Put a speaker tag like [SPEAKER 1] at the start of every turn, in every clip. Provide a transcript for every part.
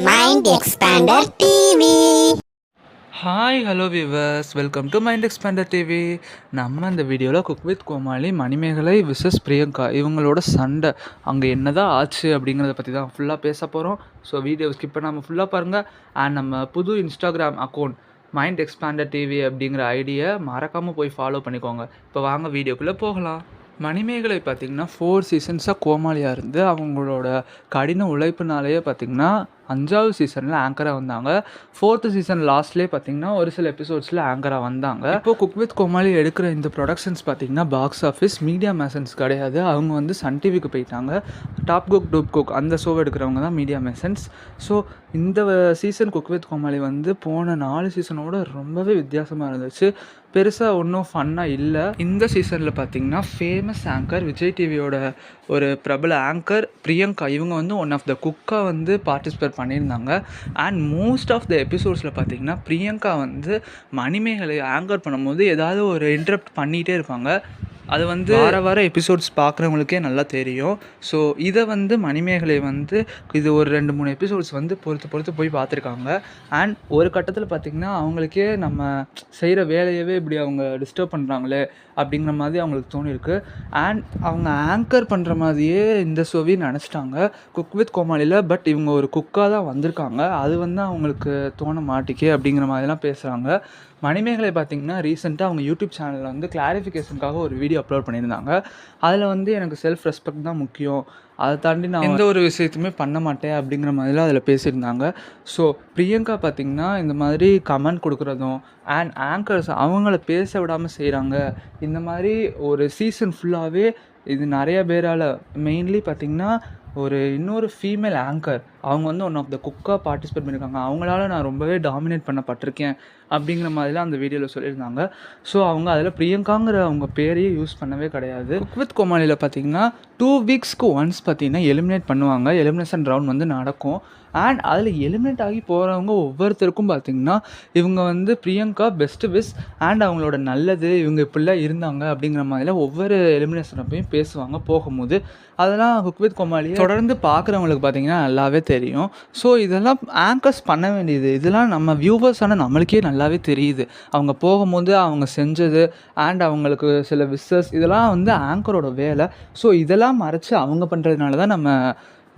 [SPEAKER 1] Mind Expander TV.
[SPEAKER 2] Hi hello viewers, welcome to Mind Expander TV. நம்ம இந்த வீடியோவில் cook with Comali, Manimegalai விசஸ் பிரியங்கா இவங்களோட சண்டை அங்கே என்ன தான் ஆச்சு அப்படிங்கிறத பற்றி தான் ஃபுல்லாக பேச போகிறோம். ஸோ வீடியோ ஸ்கிப் பண்ணாமல் ஃபுல்லாக பாருங்கள். அண்ட் நம்ம புது Instagram account mind Expander TV அப்படிங்கிற ஐடியை மறக்காமல் போய் ஃபாலோ பண்ணிக்கோங்க. இப்போ வாங்க வீடியோக்குள்ளே போகலாம். மணிமேகலை பார்த்திங்கன்னா 4 சீசன்ஸாக கோமாளியாக இருந்து அவங்களோட கடின உழைப்புனாலேயே பார்த்திங்கன்னா 5வது சீசனில் ஆங்கராக வந்தாங்க. 4th சீசன் லாஸ்ட்லேயே பார்த்திங்கன்னா ஒரு சில எபிசோட்ஸில் ஆங்கராக வந்தாங்க. இப்போது குக் வித் கோமாளி எடுக்கிற இந்த ப்ரொடக்ஷன்ஸ் பார்த்திங்கன்னா பாக்ஸ் ஆஃபீஸ் மீடியா மேசன்ஸ் கிடையாது. அவங்க வந்து சன் டிவிக்கு போயிட்டாங்க. டாப் குக் டூப் குக் அந்த ஷோவை எடுக்கிறவங்க தான் மீடியா மேசன்ஸ். ஸோ இந்த சீசன் குக் வித் கோமாளி வந்து போன 4 சீசனோட ரொம்பவே வித்தியாசமாக இருந்துச்சு. பெருசாக ஒன்றும் ஃபன்னாக இல்லை. இந்த சீசனில் பார்த்திங்கன்னா ஃபேமஸ் ஆங்கர் விஜய் டிவியோட ஒரு பிரபல ஆங்கர் பிரியங்கா இவங்க வந்து ஒன் ஆஃப் த குக்காக வந்து பார்ட்டிசிபேட் பண்ணியிருந்தாங்க. அண்ட் மோஸ்ட் ஆஃப் த எபிசோட்ஸில் பார்த்திங்கன்னா பிரியங்கா வந்து மணிமேகலை ஆங்கர் பண்ணும்போது ஏதாவது ஒரு இன்டரப்ட் பண்ணிகிட்டே இருப்பாங்க. அது வந்து வார எபிசோட்ஸ் பார்க்குறவங்களுக்கே நல்லா தெரியும். ஸோ இதை வந்து மணிமேகலை வந்து இது ஒரு 2-3 எபிசோட்ஸ் வந்து பொறுத்து போய் பார்த்துருக்காங்க. அண்ட் ஒரு கட்டத்தில் பார்த்திங்கன்னா அவங்களுக்கே நம்ம செய்கிற வேலையவே இப்படி அவங்க டிஸ்டர்ப் பண்ணுறாங்களே அப்படிங்கிற மாதிரி அவங்களுக்கு தோணியிருக்கு. அண்ட் அவங்க ஆங்கர் பண்ணுற மாதிரியே இந்த ஷோவையும் நினச்சிட்டாங்க குக் வித் கோமாளியில். பட் இவங்க ஒரு குக்காக தான் வந்திருக்காங்க. அது வந்து அவங்களுக்கு தோண மாட்டிக்கே அப்படிங்கிற மாதிரிலாம் பேசுகிறாங்க. மணிமேகலை பார்த்திங்கன்னா ரீசெண்டாக அவங்க யூடியூப் சேனலில் வந்து கிளாரிஃபிகேஷனுக்காக ஒரு வீடியோ அப்லோட் பண்ணியிருந்தாங்க. அதில் வந்து எனக்கு செல்ஃப் ரெஸ்பெக்ட் தான் முக்கியம், அதை தாண்டி நான் எந்த ஒரு விஷயத்தையுமே பண்ண மாட்டேன் அப்படிங்கிற மாதிரிலாம் அதில் பேசியிருந்தாங்க. ஸோ பிரியங்கா பார்த்திங்கன்னா இந்த மாதிரி கமெண்ட் கொடுக்குறதும் அண்ட் ஆங்கர்ஸ் அவங்கள பேச விடாமல் செய்கிறாங்க. இந்த மாதிரி ஒரு சீசன் ஃபுல்லாகவே இது நிறைய பேரால் மெயின்லி பார்த்திங்கன்னா இன்னொரு ஃபீமேல் ஆங்கர் அவங்க வந்து ஒன் ஆஃப் த குக்காக பார்ட்டிசிபேட் பண்ணியிருக்காங்க. அவங்களால நான் ரொம்பவே டாமினேட் பண்ணப்பட்டிருக்கேன் அப்படிங்கிற மாதிரிலாம் அந்த வீடியோவில் சொல்லியிருந்தாங்க. ஸோ அவங்க அதில் பிரியங்காங்கிற அவங்க பேரையே யூஸ் பண்ணவே கிடையாது. குக் வித் கோமாளியில் பார்த்திங்கன்னா 2 வீக்ஸ்க்கு ஒன்ஸ் பார்த்திங்கன்னா எலிமினேட் பண்ணுவாங்க. எலிமினேஷன் ரவுண்ட் வந்து நடக்கும். அண்ட் அதில் எலிமினேட் ஆகி போகிறவங்க ஒவ்வொருத்தருக்கும் பார்த்திங்கன்னா இவங்க வந்து பிரியங்கா பெஸ்ட்டு விஸ் அண்ட் அவங்களோட நல்லது இவங்க இப்படிலாம் இருந்தாங்க அப்படிங்கிற மாதிரிலாம் ஒவ்வொரு எலிமினேஷனப்பையும் பேசுவாங்க போகும்போது. அதெல்லாம் குக் வித் கோமாளி தொடர்ந்து பார்க்குறவங்களுக்கு பார்த்திங்கன்னா நல்லாவே தெரியும். ஸோ இதெல்லாம் ஆங்கர்ஸ் பண்ண வேண்டியது, இதெல்லாம் நம்ம வியூவர்ஸான நம்மளுக்கே நல்லாவே தெரியுது. அவங்க போகும்போது அவங்க செஞ்சது அண்ட் அவங்களுக்கு சில விஸ்ஸஸ் இதெல்லாம் வந்து ஆங்கரோட வேலை. ஸோ இதெல்லாம் மறைச்சி அவங்க பண்ணுறதுனால தான் நம்ம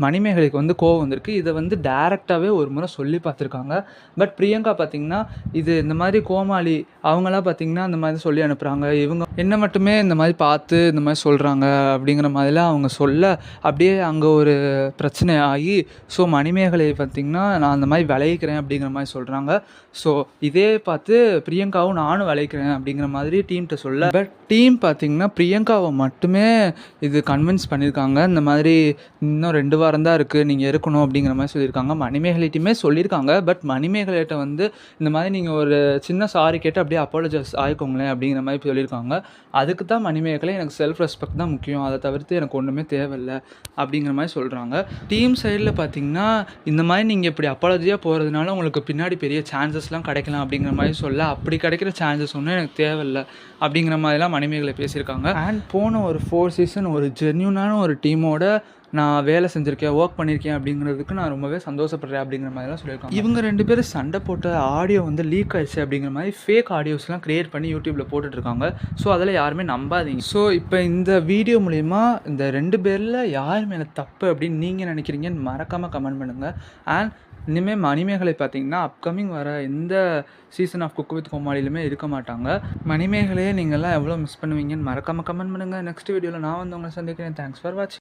[SPEAKER 2] மணிமேகலைக்கு வந்து கோவம் வந்திருக்கு. இதை வந்து டேரெக்டாகவே ஒரு முறை சொல்லி பார்த்துருக்காங்க. பட் பிரியங்கா பார்த்திங்கன்னா இது இந்த மாதிரி கோமாளி அவங்களாம் பார்த்திங்கன்னா இந்த மாதிரி சொல்லி அனுப்புகிறாங்க, இவங்க என்ன மட்டுமே இந்த மாதிரி பார்த்து இந்த மாதிரி சொல்கிறாங்க அப்படிங்கிற மாதிரிலாம் அவங்க சொல்ல அப்படியே அங்கே ஒரு பிரச்சனை ஆகி ஸோ மணிமேகலையை பார்த்திங்கன்னா நான் அந்த மாதிரி விளைவிக்கிறேன் அப்படிங்கிற மாதிரி சொல்கிறாங்க. ஸோ இதே பார்த்து பிரியங்காவும் நானும் விளைவிக்கிறேன் அப்படிங்கிற மாதிரி டீம்கிட்ட சொல்ல, பட் டீம் பார்த்திங்கன்னா பிரியங்காவை மட்டுமே இது கன்வின்ஸ் பண்ணியிருக்காங்க. இந்த மாதிரி இன்னும் 2 வாரம் தான் இருக்குது, நீங்கள் இருக்கணும் அப்படிங்கிற மாதிரி சொல்லியிருக்காங்க. மணிமேகலைட்டுமே சொல்லியிருக்காங்க. பட் மணிமேகலைகிட்ட வந்து இந்த மாதிரி நீங்கள் ஒரு சின்ன சாரி கேட்டு அப்படியே அப்பாலஜைஸ் ஆகிக்கோங்களேன் அப்படிங்கிற மாதிரி சொல்லியிருக்காங்க. அதுக்கு தான் மணிமேகலை எனக்கு செல்ஃப் ரெஸ்பெக்ட் தான் முக்கியம், அதை தவிர்த்து எனக்கு ஒன்றுமே தேவையில்லை அப்படிங்கிற மாதிரி சொல்கிறாங்க. டீம் சைடில் பார்த்திங்கன்னா இந்த மாதிரி நீங்கள் இப்படி அப்பாலஜியாக போகிறதுனால உங்களுக்கு பின்னாடி பெரிய சான்சஸ்லாம் கிடைக்கலாம் அப்படிங்கிற மாதிரி சொல்ல, அப்படி கிடைக்கிற சான்சஸ் ஒன்றும் எனக்கு தேவையில்லை அப்படிங்கிற மாதிரிலாம் மணிமேகலை பேசியிருக்காங்க. அண்ட் போன ஒரு 4 சீசன் ஒரு ஜென்யூனான ஒரு டீமோட நான் வேலை செஞ்சுருக்கேன், ஒர்க் பண்ணியிருக்கேன் அப்படிங்கிறதுக்கு நான் ரொம்பவே சந்தோஷப்படுறேன் அப்படிங்கிற மாதிரிலாம் சொல்லியிருக்காங்க. இவங்க 2 பேரும் சண்டை போட்ட ஆடியோ வந்து லீக் ஆயிடுச்சு அப்படிங்கிற மாதிரி ஃபேக் ஆடியோஸ்லாம் க்ரியேட் பண்ணி யூடியூப்பில் போட்டுட்ருக்காங்க. ஸோ அதில் யாருமே நம்பாதீங்க. ஸோ இப்போ இந்த வீடியோ மூலிமா இந்த 2 பேரில் யார் மேலே தப்பு அப்படின்னு நீங்கள் நினைக்கிறீங்கன்னு மறக்காமல் கமெண்ட் பண்ணுங்கள். அண்ட் இனிமேல் மணிமேகலை பார்த்திங்கன்னா அப்கமிங் வர எந்த சீசன் ஆஃப் குக் வித் கோமாளிலுமே இருக்க மாட்டாங்க. மணிமேகலையே நீங்கள்லாம் எவ்வளோ மிஸ் பண்ணுவீங்கன்னு மறக்காமல் கமெண்ட் பண்ணுங்கள். நெக்ஸ்ட் வீடியோவில் நான் வந்து உங்களை சந்திக்கிறேன். தேங்க்ஸ் ஃபார் வாட்சிங்.